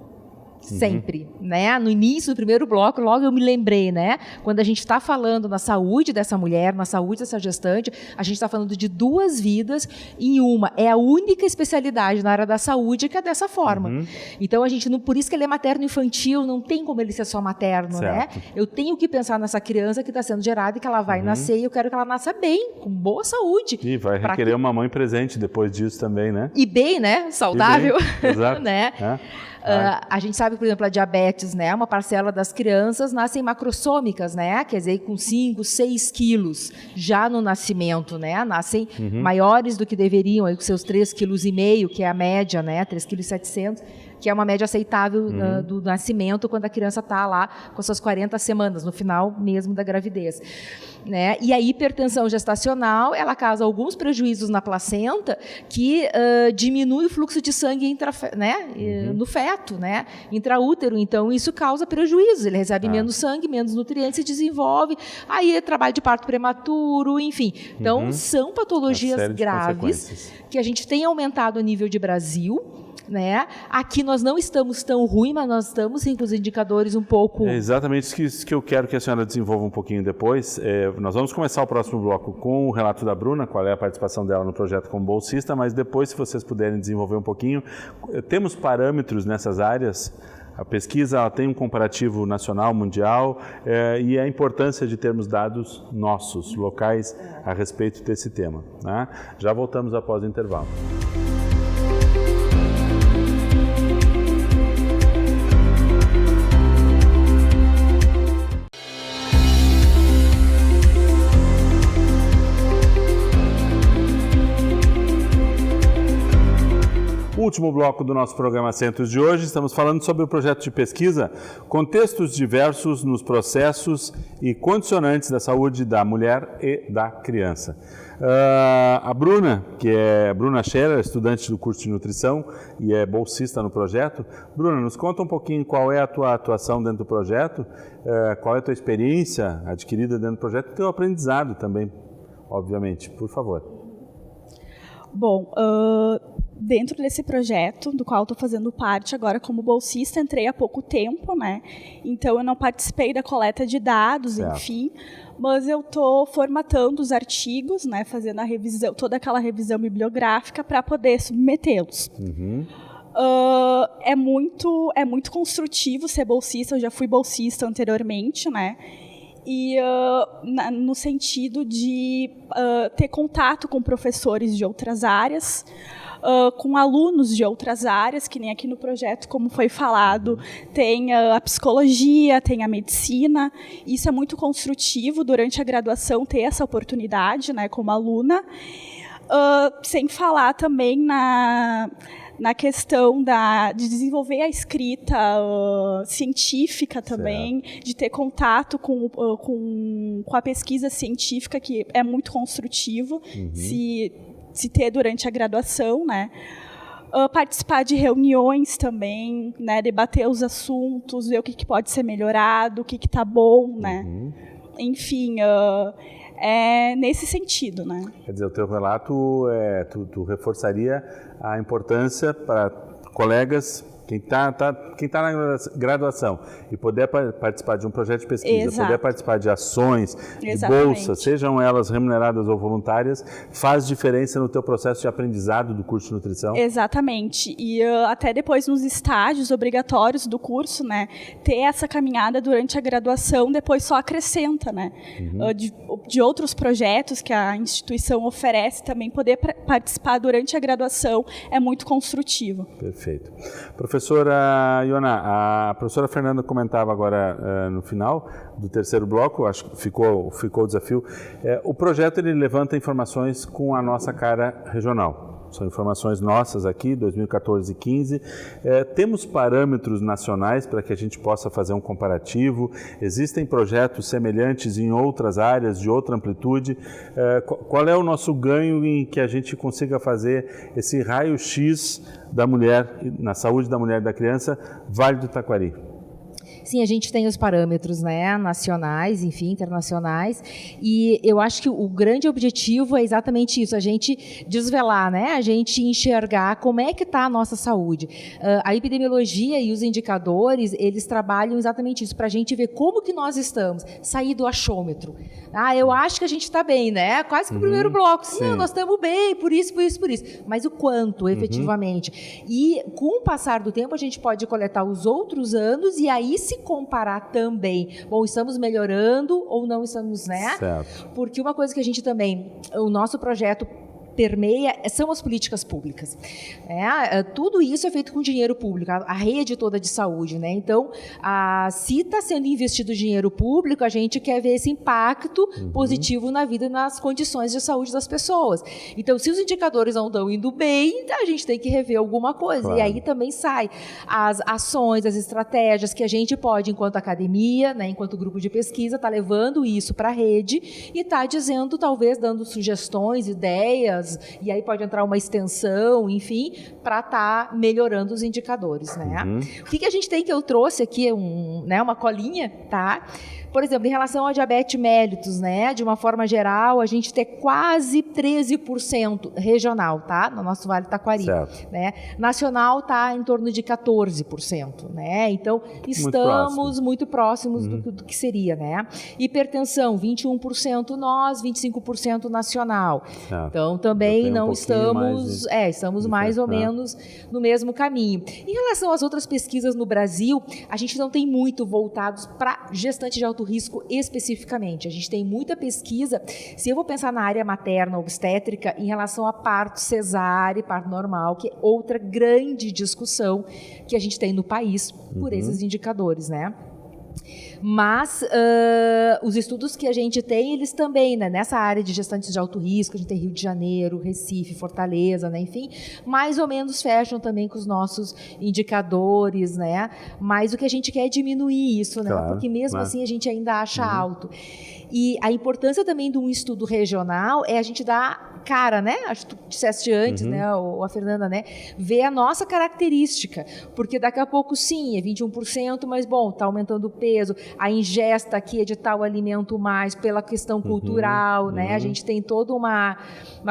Sempre, né? No início do primeiro bloco, logo eu me lembrei, né? Quando a gente está falando na saúde dessa mulher, na saúde dessa gestante, a gente está falando de 2 vidas em uma. É a única especialidade na área da saúde que é dessa forma. Então, a gente, por isso que ele é materno-infantil, não tem como ele ser só materno, né? Eu tenho que pensar nessa criança que está sendo gerada e que ela vai nascer, e eu quero que ela nasça bem, com boa saúde. E vai requerer uma mãe presente depois disso também, né? E bem, né? Saudável. Exato. né? A gente sabe, por exemplo, a diabetes, né? Uma parcela das crianças nascem macrossômicas, né? Quer dizer, com 5, 6 quilos já no nascimento, né? Nascem maiores do que deveriam, aí com seus 3,5 kg, que é a média, né? 3,7 kg, que é uma média aceitável do nascimento, quando a criança está lá com suas 40 semanas, no final mesmo da gravidez. Né? E a hipertensão gestacional, ela causa alguns prejuízos na placenta que diminui o fluxo de sangue no feto, né? Intraútero. Então, isso causa prejuízos. Ele recebe menos sangue, menos nutrientes, se desenvolve. Aí é trabalho de parto prematuro, enfim. Então, são patologias graves que a gente tem aumentado a nível de Brasil. né? Aqui nós não estamos tão ruim, mas nós estamos sim, com os indicadores um pouco... É exatamente isso que eu quero que a senhora desenvolva um pouquinho depois. Nós vamos começar o próximo bloco com o relato da Bruna, qual é a participação dela no projeto como bolsista, mas depois, se vocês puderem desenvolver um pouquinho, temos parâmetros nessas áreas. A pesquisa ela tem um comparativo nacional, mundial, e a importância de termos dados nossos, locais, a respeito desse tema, né? Já voltamos após o intervalo. Último bloco do nosso programa Centros de hoje, estamos falando sobre o projeto de pesquisa Contextos Diversos nos Processos e Condicionantes da Saúde da Mulher e da Criança. A Bruna, que é Bruna Scherer, estudante do curso de nutrição e é bolsista no projeto. Bruna, nos conta um pouquinho qual é a tua atuação dentro do projeto, qual é a tua experiência adquirida dentro do projeto e teu aprendizado também, obviamente, por favor. Bom, dentro desse projeto, do qual estou fazendo parte agora como bolsista, entrei há pouco tempo, né? Então eu não participei da coleta de dados, enfim, mas eu estou formatando os artigos, né? Fazendo a revisão, toda aquela revisão bibliográfica para poder submetê-los. Uhum. É muito construtivo ser bolsista. Eu já fui bolsista anteriormente, né? E no sentido de ter contato com professores de outras áreas, com alunos de outras áreas, que nem aqui no projeto, como foi falado, tem a psicologia, tem a medicina. Isso é muito construtivo durante a graduação, ter essa oportunidade, né, como aluna. Sem falar também na questão de desenvolver a escrita científica também, certo, de ter contato com a pesquisa científica, que é muito construtivo, se ter durante a graduação, né? Participar de reuniões também, né? Debater os assuntos, ver o que pode ser melhorado, o que está bom, né? Enfim, é nesse sentido, né? Quer dizer, o teu relato, tu reforçaria a importância para colegas, quem tá na graduação e poder participar de um projeto de pesquisa, exato, poder participar de ações, exatamente, de bolsa, sejam elas remuneradas ou voluntárias, faz diferença no teu processo de aprendizado do curso de nutrição? Exatamente. E até depois nos estágios obrigatórios do curso, né, ter essa caminhada durante a graduação depois só acrescenta, né? De outros projetos que a instituição oferece também, poder participar durante a graduação é muito construtivo. Perfeito. Professora Iona, a professora Fernanda comentava agora no final do terceiro bloco, acho que ficou o desafio. O projeto ele levanta informações com a nossa cara regional. São informações nossas aqui, 2014 e 2015. Temos parâmetros nacionais para que a gente possa fazer um comparativo. Existem projetos semelhantes em outras áreas, de outra amplitude. Qual é o nosso ganho em que a gente consiga fazer esse raio-x da mulher, na saúde da mulher e da criança, Vale do Taquari? Sim, a gente tem os parâmetros, né, nacionais, enfim, internacionais, e eu acho que o grande objetivo é exatamente isso, a gente desvelar, né, a gente enxergar como é que está a nossa saúde. A epidemiologia e os indicadores, eles trabalham exatamente isso, para a gente ver como que nós estamos, sair do achômetro. Eu acho que a gente está bem, né, quase que o primeiro bloco, não, nós estamos bem, por isso, mas o quanto, efetivamente. E com o passar do tempo, a gente pode coletar os outros anos e aí se comparar também. Bom, estamos melhorando ou não estamos, né? Certo. Porque uma coisa que a gente também, o nosso projeto permeia são as políticas públicas. Tudo isso é feito com dinheiro público, a rede toda de saúde, né? Então, se está sendo investido dinheiro público, a gente quer ver esse impacto positivo na vida e nas condições de saúde das pessoas. Então, se os indicadores não estão indo bem, a gente tem que rever alguma coisa. Claro. E aí também sai as ações, as estratégias que a gente pode, enquanto academia, né, enquanto grupo de pesquisa, tá levando isso para a rede e está dizendo, talvez, dando sugestões, ideias, meses, e aí pode entrar uma extensão, enfim, para estar melhorando os indicadores, né? O que a gente tem, que eu trouxe aqui, uma colinha, tá? Por exemplo, em relação ao diabetes mellitus, né, de uma forma geral, a gente tem quase 13% regional, tá? No nosso Vale do Taquari, né? Nacional está em torno de 14%, né? Então, estamos muito próximos do que seria, né? Hipertensão, 21% nós, 25% nacional. Então, também não estamos, estamos mais ou menos no mesmo caminho. Em relação às outras pesquisas no Brasil, a gente não tem muito voltados para gestantes de alto risco especificamente. A gente tem muita pesquisa, se eu vou pensar na área materna obstétrica, em relação a parto cesárea e parto normal, que é outra grande discussão que a gente tem no país por esses indicadores, né? Mas os estudos que a gente tem, eles também, né, nessa área de gestantes de alto risco, a gente tem Rio de Janeiro, Recife, Fortaleza, né, enfim, mais ou menos fecham também com os nossos indicadores, né, mas o que a gente quer é diminuir isso, né, porque mesmo assim a gente ainda acha alto. E a importância também de um estudo regional é a gente dar cara, né? Acho que tu disseste antes, né? Ou a Fernanda, né? Ver a nossa característica. Porque daqui a pouco, sim, é 21%, mas, bom, está aumentando o peso. A ingesta aqui é de tal alimento mais pela questão cultural, né? A gente tem toda uma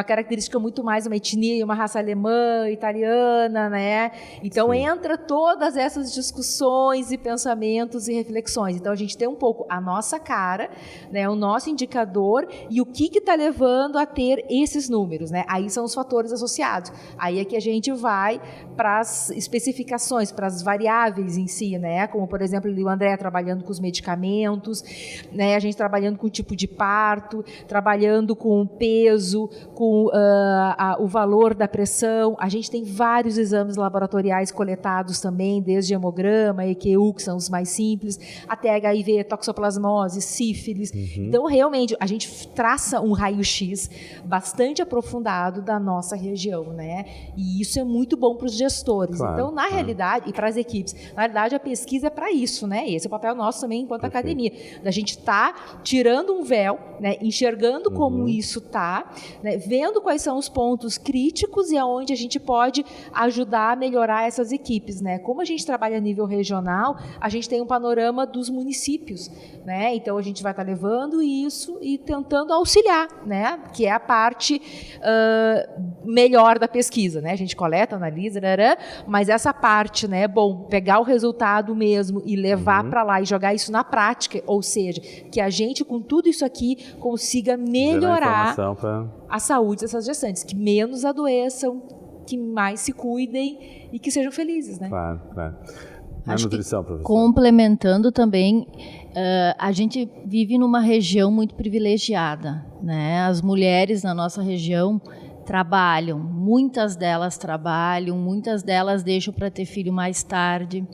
característica muito mais, uma etnia, uma raça alemã, italiana, né? Então, entra todas essas discussões e pensamentos e reflexões. Então, a gente tem um pouco a nossa cara, né? O nosso indicador e o que está levando a ter esses números, né? Aí são os fatores associados. Aí é que a gente vai para as especificações, para as variáveis em si, né? Como, por exemplo, o André trabalhando com os medicamentos, né? A gente trabalhando com o tipo de parto, trabalhando com o peso, com o valor da pressão. A gente tem vários exames laboratoriais coletados também, desde hemograma, EQU, que são os mais simples, até HIV, toxoplasmose, sífilis. Então, realmente, a gente traça um raio-x bastante aprofundado da nossa região, né? E isso é muito bom para os gestores. Então, na realidade, e para as equipes, na realidade, a pesquisa é para isso, né? Esse é o papel nosso também enquanto academia, da gente estar tirando um véu, né? Enxergando como isso está, né? Vendo quais são os pontos críticos e aonde a gente pode ajudar a melhorar essas equipes, né? Como a gente trabalha a nível regional, a gente tem um panorama dos municípios, né? Então, a gente vai estar levando isso e tentando auxiliar, né? Que é a parte melhor da pesquisa, né? A gente coleta, analisa, mas essa parte, né? Bom, pegar o resultado mesmo e levar para lá e jogar isso na prática, ou seja, que a gente, com tudo isso aqui, consiga melhorar a saúde dessas gestantes, que menos adoeçam, que mais se cuidem e que sejam felizes, né? Claro. Acho nutrição, que, professor. complementando também, a gente vive numa região muito privilegiada, né? As mulheres na nossa região trabalham, muitas delas deixam para ter filho mais tarde.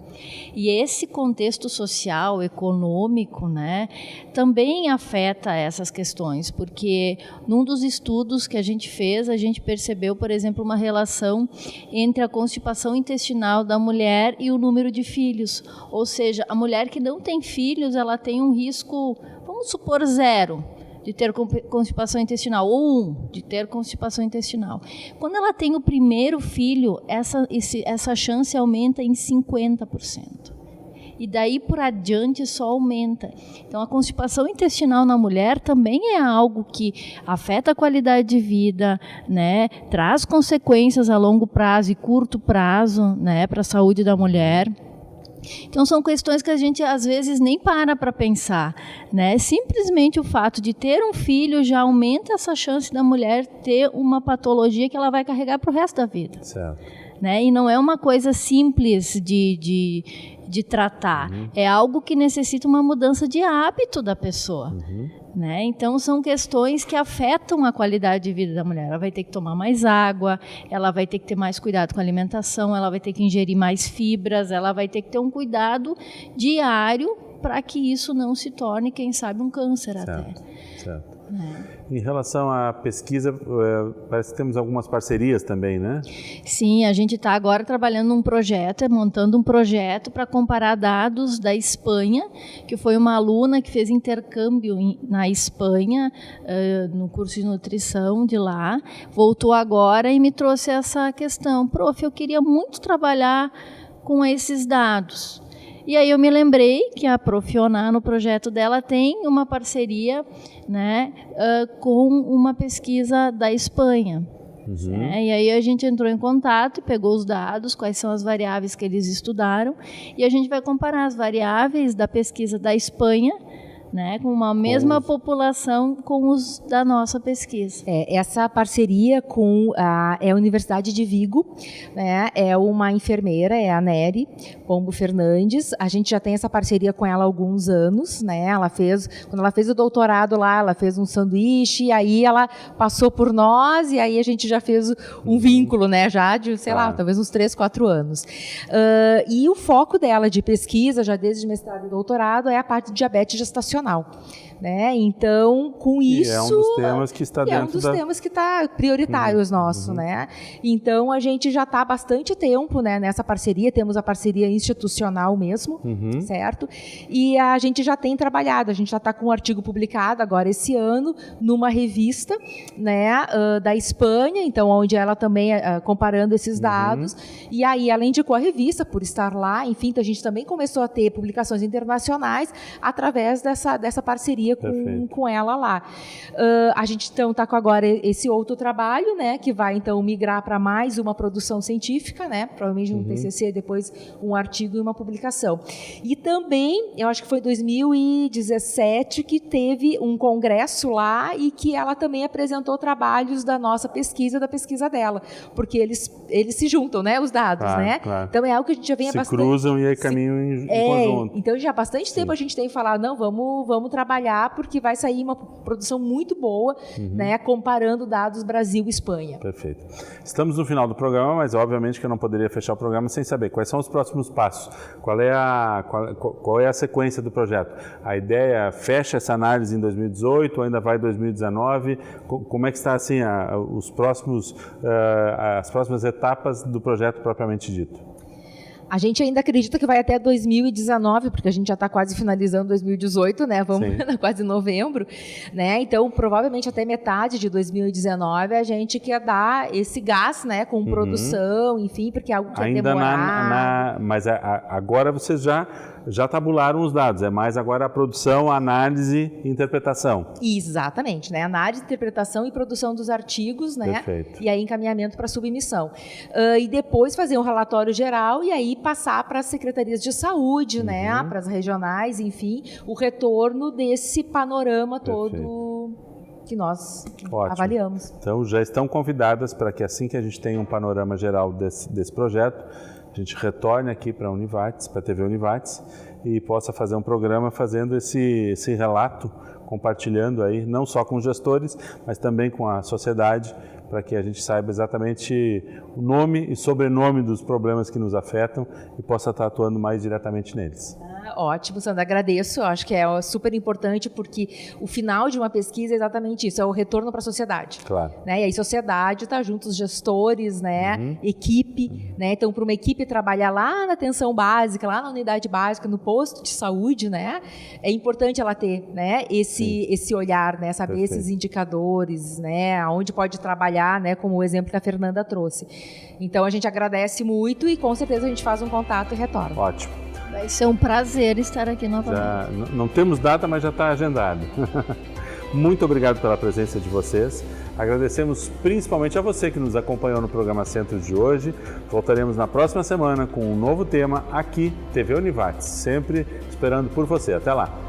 E esse contexto social, econômico, né, também afeta essas questões, porque num dos estudos que a gente fez, a gente percebeu, por exemplo, uma relação entre a constipação intestinal da mulher e o número de filhos. Ou seja, a mulher que não tem filhos, ela tem um risco, vamos supor, 0, de ter constipação intestinal, ou 1, de ter constipação intestinal. Quando ela tem o primeiro filho, essa chance aumenta em 50%. E daí por adiante só aumenta. Então, a constipação intestinal na mulher também é algo que afeta a qualidade de vida, né? Traz consequências a longo prazo e curto prazo, né, para a saúde da mulher. Então, são questões que a gente, às vezes, nem para pensar, né? Simplesmente o fato de ter um filho já aumenta essa chance da mulher ter uma patologia que ela vai carregar para o resto da vida. Certo. Né? E não é uma coisa simples de tratar. É algo que necessita uma mudança de hábito da pessoa. Né? Então, são questões que afetam a qualidade de vida da mulher. Ela vai ter que tomar mais água, ela vai ter que ter mais cuidado com a alimentação, ela vai ter que ingerir mais fibras, ela vai ter que ter um cuidado diário para que isso não se torne, quem sabe, um câncer até. Certo. Em relação à pesquisa, parece que temos algumas parcerias também, né? Sim, a gente está agora trabalhando num projeto, montando um projeto para comparar dados da Espanha, que foi uma aluna que fez intercâmbio na Espanha, no curso de nutrição de lá, voltou agora e me trouxe essa questão. Prof, eu queria muito trabalhar com esses dados. E aí eu me lembrei que a Profionar, no projeto dela, tem uma parceria, né, com uma pesquisa da Espanha. E aí a gente entrou em contato e pegou os dados, quais são as variáveis que eles estudaram, e a gente vai comparar as variáveis da pesquisa da Espanha, né, com uma mesma população com os da nossa pesquisa. Essa parceria com a Universidade de Vigo, né, é uma enfermeira, é a Nery Pombo Fernandes. A gente já tem essa parceria com ela há alguns anos, né? Quando ela fez o doutorado lá, ela fez um sanduíche, e aí ela passou por nós, e aí a gente já fez um vínculo, né, já de, sei lá, talvez uns 3, 4 anos. E o foco dela de pesquisa, já desde mestrado e doutorado, é a parte de diabetes gestacional. Né? Então, com isso... é um dos temas que está dentro é um dos temas que está prioritários nosso, né? Então, a gente já está há bastante tempo, né, nessa parceria, temos a parceria institucional mesmo, certo? E a gente já tem trabalhado, a gente já está com um artigo publicado agora esse ano, numa revista, né, da Espanha, então, onde ela também, comparando esses dados, e aí ela indicou a revista por estar lá, enfim, então a gente também começou a ter publicações internacionais através dessa parceria com ela lá. A gente então está com agora esse outro trabalho, né, que vai então migrar para mais uma produção científica, né, provavelmente um TCC, depois um artigo e uma publicação. E também, eu acho que foi 2017 que teve um congresso lá e que ela também apresentou trabalhos da nossa pesquisa, da pesquisa dela, porque eles se juntam, né, os dados, né? Claro. Então é algo que a gente já vem se cruzam e aí caminham em conjunto. Então já há bastante tempo a gente tem falado, não, vamos trabalhar porque vai sair uma produção muito boa, né, comparando dados Brasil e Espanha. Perfeito. Estamos no final do programa, mas obviamente que eu não poderia fechar o programa sem saber quais são os próximos passos, qual é a sequência do projeto. A ideia fecha essa análise em 2018, ainda vai em 2019? Como é que está assim as próximas etapas do projeto propriamente dito? A gente ainda acredita que vai até 2019, porque a gente já está quase finalizando 2018, né? Vamos quase novembro, né? Então, provavelmente até metade de 2019 a gente quer dar esse gás, né? Com produção, enfim, porque é algo que ainda é demorado. Mas agora vocês já tabularam os dados, é mais agora a produção, a análise e interpretação. Exatamente, né? Análise, interpretação e produção dos artigos, né? Perfeito. E aí encaminhamento para submissão. E depois fazer um relatório geral e aí passar para as secretarias de saúde, né? Para as regionais, enfim, o retorno desse panorama todo que nós avaliamos. Então já estão convidadas para que assim que a gente tenha um panorama geral desse projeto, a gente retorne aqui para a Univates, para a TV Univates, e possa fazer um programa fazendo esse relato, compartilhando aí, não só com os gestores, mas também com a sociedade, para que a gente saiba exatamente o nome e sobrenome dos problemas que nos afetam e possa estar atuando mais diretamente neles. Ótimo, Sandra, agradeço. Eu acho que é super importante porque o final de uma pesquisa é exatamente isso, é o retorno para a sociedade. Claro. Né? E aí sociedade está junto os gestores, né? Equipe, né? Então para uma equipe trabalhar lá na atenção básica, lá na unidade básica, no posto de saúde, né? É importante ela ter, né? Esse olhar, né? Saber esses indicadores, né? Aonde pode trabalhar, né? Como o exemplo que a Fernanda trouxe. Então a gente agradece muito e com certeza a gente faz um contato e retorna. Ótimo. Vai ser um prazer estar aqui novamente. Não temos data, mas já está agendado. Muito obrigado pela presença de vocês. Agradecemos principalmente a você que nos acompanhou no programa Centro de hoje. Voltaremos na próxima semana com um novo tema aqui, TV Univates, sempre esperando por você. Até lá!